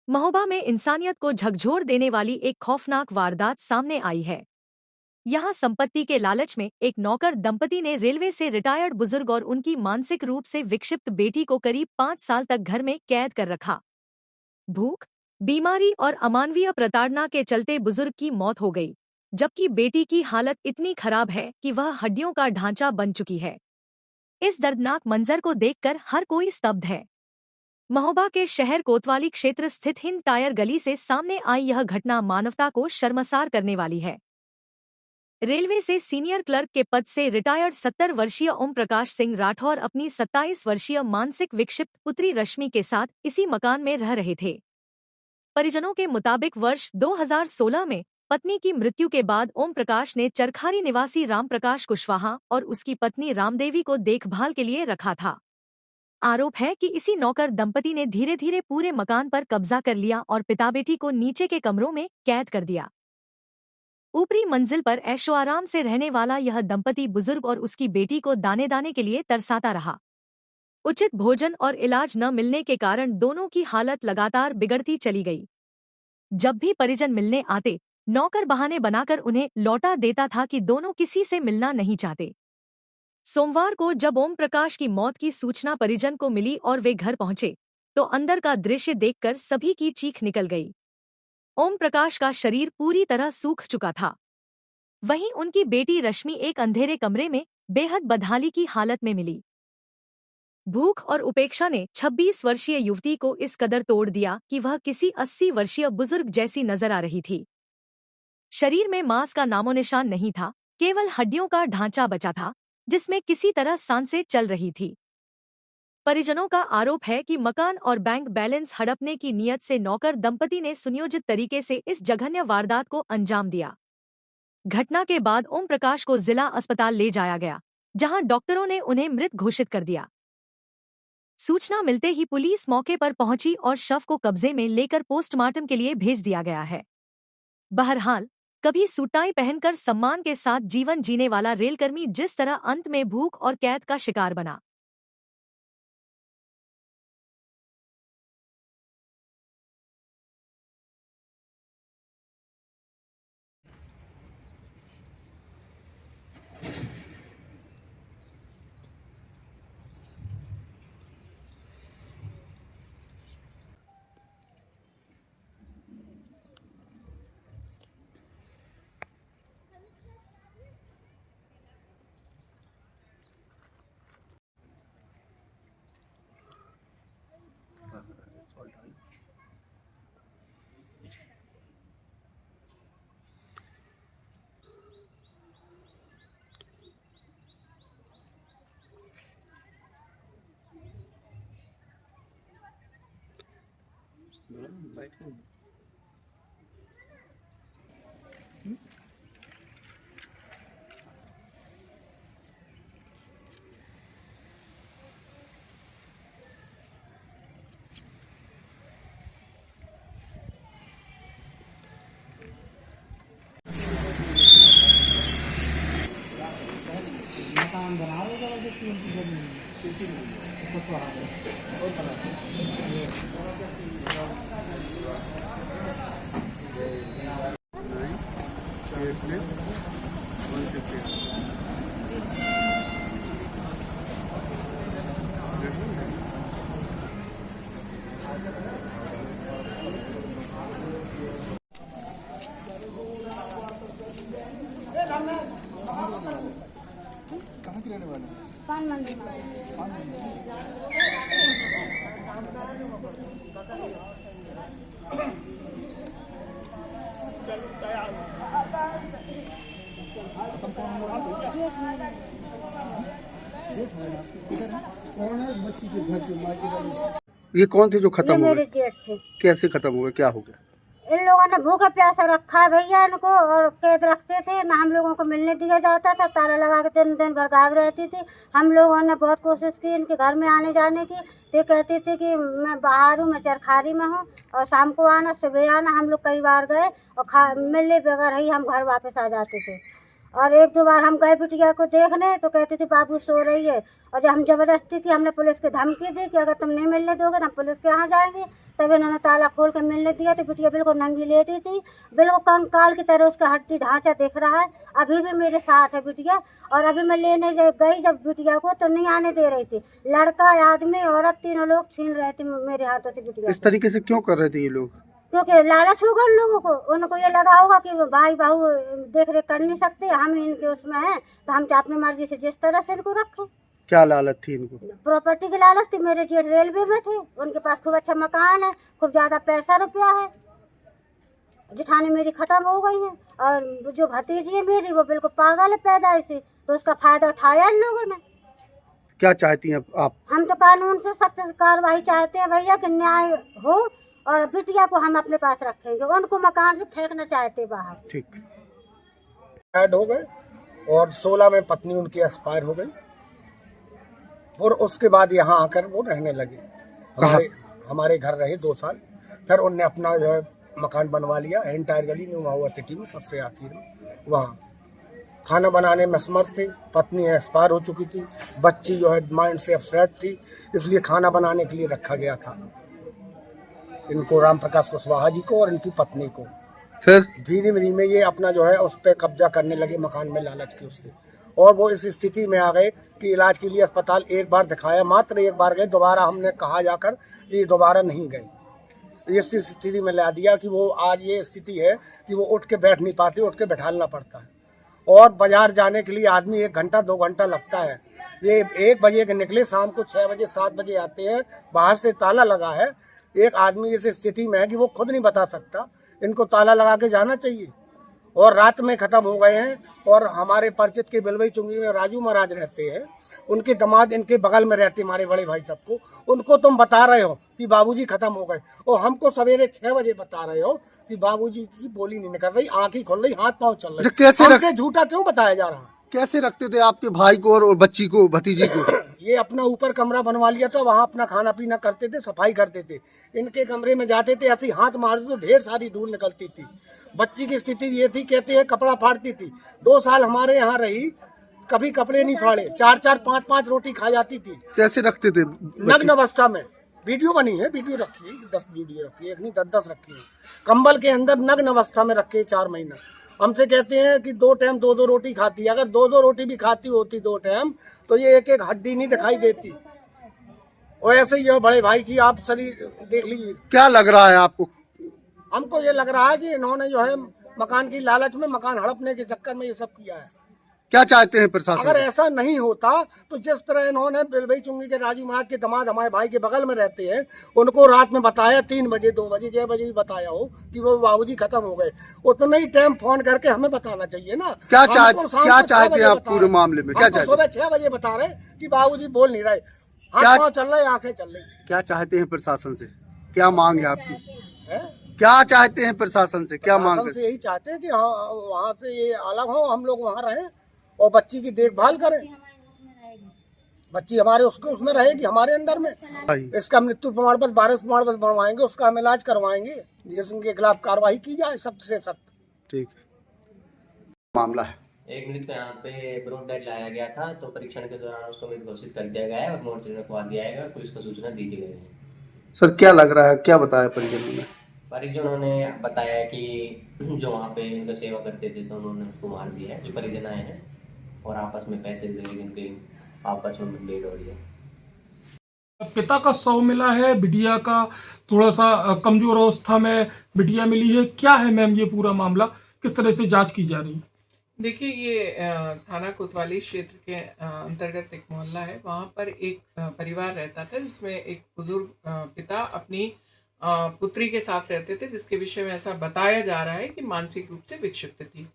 महोबा में इंसानियत को झकझोर देने वाली एक खौफनाक वारदात सामने आई है। यहाँ संपत्ति के लालच में एक नौकर दंपति ने रेलवे से रिटायर्ड बुजुर्ग और उनकी मानसिक रूप से विक्षिप्त बेटी को करीब 5 साल तक घर में कैद कर रखा। भूख, बीमारी और अमानवीय प्रताड़ना के चलते बुजुर्ग की मौत हो गई, जबकि बेटी की हालत इतनी खराब है कि वह हड्डियों का ढांचा बन चुकी है। इस दर्दनाक मंजर को देखकर हर कोई स्तब्ध है। महोबा के शहर कोतवाली क्षेत्र स्थित हिंद टायर गली से सामने आई यह घटना मानवता को शर्मसार करने वाली है। रेलवे से सीनियर क्लर्क के पद से रिटायर्ड 70 वर्षीय ओम प्रकाश सिंह राठौर अपनी 27 वर्षीय मानसिक विक्षिप्त पुत्री रश्मि के साथ इसी मकान में रह रहे थे। परिजनों के मुताबिक वर्ष 2016 में पत्नी की मृत्यु के बाद ओम प्रकाश ने चरखारी निवासी राम प्रकाश कुशवाहा और उसकी पत्नी रामदेवी को देखभाल के लिए रखा था। आरोप है कि इसी नौकर दंपति ने धीरे धीरे पूरे मकान पर कब्जा कर लिया और पिता बेटी को नीचे के कमरों में कैद कर दिया। ऊपरी मंजिल पर ऐशोआराम से रहने वाला यह दंपति बुजुर्ग और उसकी बेटी को दाने दाने के लिए तरसाता रहा। उचित भोजन और इलाज न मिलने के कारण दोनों की हालत लगातार बिगड़ती चली गई। जब भी परिजन मिलने आते, नौकर बहाने बनाकर उन्हें लौटा देता था कि दोनों किसी से मिलना नहीं चाहते। सोमवार को जब ओम प्रकाश की मौत की सूचना परिजन को मिली और वे घर पहुंचे, तो अंदर का दृश्य देखकर सभी की चीख निकल गई। ओम प्रकाश का शरीर पूरी तरह सूख चुका था। वहीं उनकी बेटी रश्मि एक अंधेरे कमरे में बेहद बदहाली की हालत में मिली। भूख और उपेक्षा ने 26 वर्षीय युवती को इस कदर तोड़ दिया कि वह किसी 80 वर्षीय बुजुर्ग जैसी नजर आ रही थी। शरीर में मांस का नामोनिशान नहीं था, केवल हड्डियों का ढांचा बचा था, जिसमें किसी तरह सांसें चल रही थी। परिजनों का आरोप है कि मकान और बैंक बैलेंस हड़पने की नीयत से नौकर दंपति ने सुनियोजित तरीके से इस जघन्य वारदात को अंजाम दिया। घटना के बाद ओम प्रकाश को जिला अस्पताल ले जाया गया, जहां डॉक्टरों ने उन्हें मृत घोषित कर दिया। सूचना मिलते ही पुलिस मौके पर पहुंची और शव को कब्जे में लेकर पोस्टमार्टम के लिए भेज दिया गया है। बहरहाल, कभी सूटाई पहनकर सम्मान के साथ जीवन जीने वाला रेलकर्मी जिस तरह अंत में भूख और कैद का शिकार बना। मकान बनाओ जरा से 986-168. कहाँ की रहने वाले हैं? पान मंदिर कौन है बच्ची के घर के माँ के वाली? ये कौन थे जो ये खत्म हो मेरे गए? जेठ थे। कैसे खत्म हो गए, क्या हो गया? इन लोगों ने भूखा प्यासा रखा है भैया इनको, और कैद रखते थे ना, हम लोगों को मिलने दिया जाता था, ताला लगा के दिन दिन भर गायब रहती थी। हम लोगों ने बहुत कोशिश की इनके घर में आने जाने की, तो कहती थी कि मैं बाहर हूँ, मैं चरखारी में हूँ और शाम को आना सुबह आना। हम लोग कई बार गए और मिले बगैर ही हम घर वापस आ जाते थे। और एक दो बार हम गए बिटिया को देखने तो कहती थी बाबू सो रही है, और जब हम जबरदस्ती की हमने पुलिस की धमकी दी कि अगर तुम नहीं मिलने दोगे तो हम पुलिस के यहाँ जाएंगे, तब इन्होंने ताला खोल के मिलने दिया। तो बिटिया बिल्कुल नंगी लेटी थी, बिल्कुल कंकाल की तरह उसका हड्डी ढांचा दिख रहा है। अभी भी मेरे साथ है बिटिया, और अभी मैं लेने गई जब बिटिया को तो नहीं आने दे रही थी। लड़का, आदमी, औरत, तीनों लोग छीन रहे थे मेरे हाथों से बिटिया। इस तरीके से क्यों कर रहे थे ये लोग? क्योंकि लालच होगा उन लोगों को, उनको ये लगा होगा कि वो भाई बहू देख रेख कर नहीं सकते, हम इनके उसमें हैं तो हम अपनी मर्जी से जिस तरह से इनको रखें। क्या लालच थी इनको? प्रॉपर्टी की लालच थी। मेरे जेठ रेलवे में थे, उनके पास खूब अच्छा मकान है, खूब ज्यादा पैसा रुपया है। जिठानी मेरी खत्म हो गई है, और जो भतीजी है मेरी वो बिल्कुल पागल है पैदाइश से, तो उसका फायदा उठाया इन लोगों ने। क्या चाहती हैं आप? हम तो कानून से सख्त कार्रवाई चाहते हैं भैया, कि न्याय हो, और बिटिया को हम अपने पास रखेंगे, उनको मकान से फेंकना चाहते बाहर। ठीक। ऐड हो गए और 16 में पत्नी उनकी एक्सपायर हो गई, और उसके बाद यहाँ आकर वो रहने लगे। हमारे घर रहे 2 साल, फिर उनने अपना जो है मकान बनवा लिया एंटायर गली न्यू महुआ सिटी में, सबसे आखिर में। वहाँ खाना बनाने में असमर्थ थे, पत्नी एक्सपायर हो चुकी थी, बच्ची जो है माइंड से अपसेट थी, इसलिए खाना बनाने के लिए रखा गया था इनको, राम प्रकाश कुशवाहा जी को और इनकी पत्नी को। फिर धीरे धीरे ये अपना जो है उस पर कब्जा करने लगे मकान में लालच की उससे, और वो इस स्थिति में आ गए कि इलाज के लिए अस्पताल एक बार दिखाया, मात्र एक बार गए, दोबारा हमने कहा जाकर कि दोबारा नहीं गए। इस स्थिति में ला दिया कि वो आज ये स्थिति है कि वो उठ के बैठ नहीं पाते, उठ के बैठालना पड़ता है, और बाजार जाने के लिए आदमी 1 घंटा 2 घंटा लगता है। ये 1 बजे के निकले, शाम को 6 बजे 7 बजे आते हैं, बाहर से ताला लगा है। एक आदमी इस स्थिति में है कि वो खुद नहीं बता सकता, इनको ताला लगा के जाना चाहिए, और रात में ख़त्म हो गए हैं। और हमारे परिचित के बिलवई चुंगी में राजू महाराज रहते हैं, उनके दामाद इनके बगल में रहते, हमारे बड़े भाई सबको, उनको तुम बता रहे हो कि बाबूजी ख़त्म हो गए, और हमको सवेरे 6 बजे बता रहे हो कि बाबूजी की बोली नहीं निकल रही, आँख ही खुल रही, हाथ पाँव चल रहे। कैसे हमसे झूठा क्यों बताया जा रहा? कैसे रखते थे आपके भाई को और बच्ची को, भतीजी को? ये अपना ऊपर कमरा बनवा लिया था, वहाँ अपना खाना पीना करते थे, सफाई करते थे। इनके कमरे में जाते थे, ऐसे हाथ मारते तो ढेर सारी धूल निकलती थी। बच्ची की स्थिति ये थी, कहते हैं कपड़ा फाड़ती थी। 2 साल हमारे यहाँ रही, कभी कपड़े नहीं फाड़े, 4-4 5-5 रोटी खा जाती थी। कैसे रखते थे? नग्न अवस्था में। वीडियो बनी है, वीडियो रखी है, 10 वीडियो रखी है, एक नहीं 10-10 रखी है। कंबल के अंदर नग्न अवस्था में रखे 4 महीना। हमसे कहते हैं कि 2 टाइम 2-2 रोटी खाती है। अगर 2-2 रोटी भी खाती होती 2 टाइम, तो ये एक हड्डी नहीं दिखाई देती। और ऐसे ही बड़े भाई की आप शरीर देख लीजिए। क्या लग रहा है आपको? हमको ये लग रहा है कि इन्होंने जो है मकान की लालच में, मकान हड़पने के चक्कर में ये सब किया है। क्या चाहते हैं प्रशासन? अगर ऐसा नहीं होता तो जिस तरह इन्होंने बिलवई चुंगी के राजू महाराज के दामाद हमारे भाई के बगल में रहते हैं, उनको रात में बताया 3 बजे 2 बजे 6 बजे भी बताया हो कि वो बाबूजी खत्म हो गए, उतना ही टाइम फोन करके हमें बताना चाहिए ना। क्या चाहते हैं आप पूरे मामले में? क्या चाहते हैं? सुबह 6 बजे बता रहे कि बाबूजी बोल नहीं रहे, हाथ पाँव चल रहे, आंखें चल रही। क्या चाहते हैं प्रशासन से? क्या मांग है आपकी? है? क्या चाहते हैं प्रशासन से? क्या मांग से यही चाहते हैं कि हाँ, वहाँ से ये अलग हो, हम लोग वहाँ रहें और बच्ची की देखभाल करें। बच्ची हमारे उसमें रहेगी, हमारे अंडर में। इसका मृत्यु प्रमाण पत्र, वारिस प्रमाण पत्र बनवाएंगे, उसका हम इलाज करवाएंगे, जिसके खिलाफ कार्रवाई की जाए सख्त से सख्त। ठीक है। मामला है 1 मिनट को यहाँ पे ब्रोड डेड लाया गया था, तो परीक्षण के दौरान उसको मृत घोषित कर दिया गया है और मोर्चरी में खवा दिया गया और पुलिस को सूचना दी गई है। सर क्या लग रहा है, क्या बताया परिजनों ने? परिजनों ने बताया कि जो वहाँ पे उनका सेवा करते थे तो उन्होंने उसको मार दिया है। जो परिजन आए हैं और आपस में पैसे दे, लेकिन आपस में मुठभेड़ हो रही है। पिता का शव मिला है, बिटिया का थोड़ा सा कमजोर अवस्था में बिटिया मिली है। क्या है मैम ये पूरा मामला, किस तरह से जांच की जा रही है? देखिए, ये थाना कोतवाली क्षेत्र के अंतर्गत एक मोहल्ला है। वहाँ पर एक परिवार रहता था जिसमें एक बुजुर्ग पिता अपनी पुत्री के साथ रहते थे, जिसके विषय में ऐसा बताया जा रहा है कि मानसिक रूप से विक्षिप्त थी।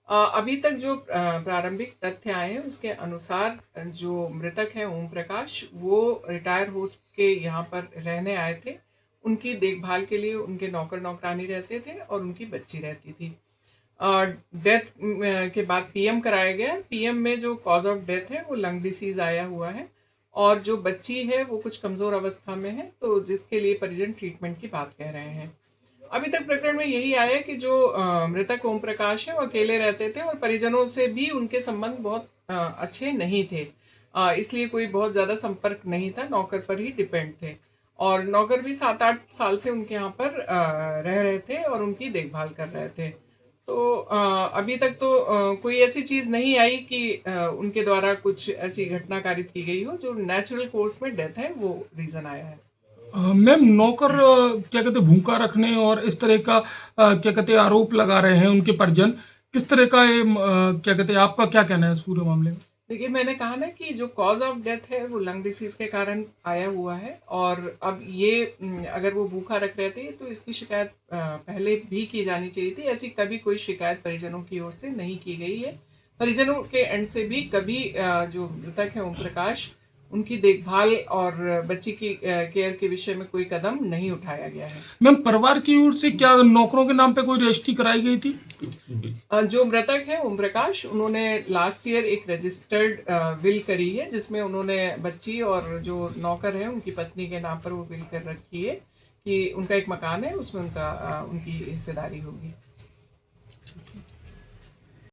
अभी तक जो प्रारंभिक तथ्य आए हैं उसके अनुसार जो मृतक हैं ओम प्रकाश, वो रिटायर हो के यहाँ पर रहने आए थे। उनकी देखभाल के लिए उनके नौकर नौकरानी रहते थे और उनकी बच्ची रहती थी। डेथ के बाद पीएम कराया गया। पीएम में जो कॉज ऑफ डेथ है वो लंग डिसीज आया हुआ है, और जो बच्ची है वो कुछ कमज़ोर अवस्था में है, तो जिसके लिए परिजन ट्रीटमेंट की बात कह रहे हैं। अभी तक प्रकरण में यही आया है कि जो मृतक ओम प्रकाश है वो अकेले रहते थे और परिजनों से भी उनके संबंध बहुत अच्छे नहीं थे। इसलिए कोई बहुत ज़्यादा संपर्क नहीं था, नौकर पर ही डिपेंड थे और नौकर भी 7-8 साल से उनके यहाँ पर रह रहे थे और उनकी देखभाल कर रहे थे। तो अभी तक तो कोई ऐसी चीज़ नहीं आई कि उनके द्वारा कुछ ऐसी घटना कारित की गई हो। जो नेचुरल कोर्स में डेथ है वो रीज़न आया है। मैम, नौकर क्या कहते हैं भूखा रखने और इस तरह का क्या कहते हैं आरोप लगा रहे हैं उनके परिजन, किस तरह का ये क्या कहते हैं, आपका क्या कहना है इस पूरे मामले में? देखिए, मैंने कहा ना कि जो कॉज ऑफ डेथ है वो लंग डिसीज के कारण आया हुआ है और अब ये अगर वो भूखा रख रहे थे तो इसकी शिकायत पहले भी की जानी चाहिए थी। ऐसी कभी कोई शिकायत परिजनों की ओर से नहीं की गई है। परिजनों के एंड से भी कभी जो मृतक है ओम प्रकाश, उनकी देखभाल और बच्ची की केयर के विषय में कोई कदम नहीं उठाया गया है। मैम, परिवार की ओर से क्या नौकरों के नाम पे कोई रजिस्ट्री कराई गई थी? जो मृतक है ओम प्रकाश, उन्होंने लास्ट ईयर एक रजिस्टर्ड विल करी है जिसमें उन्होंने बच्ची और जो नौकर है उनकी पत्नी के नाम पर वो विल कर रखी है कि उनका एक मकान है उसमें उनकी हिस्सेदारी होगी।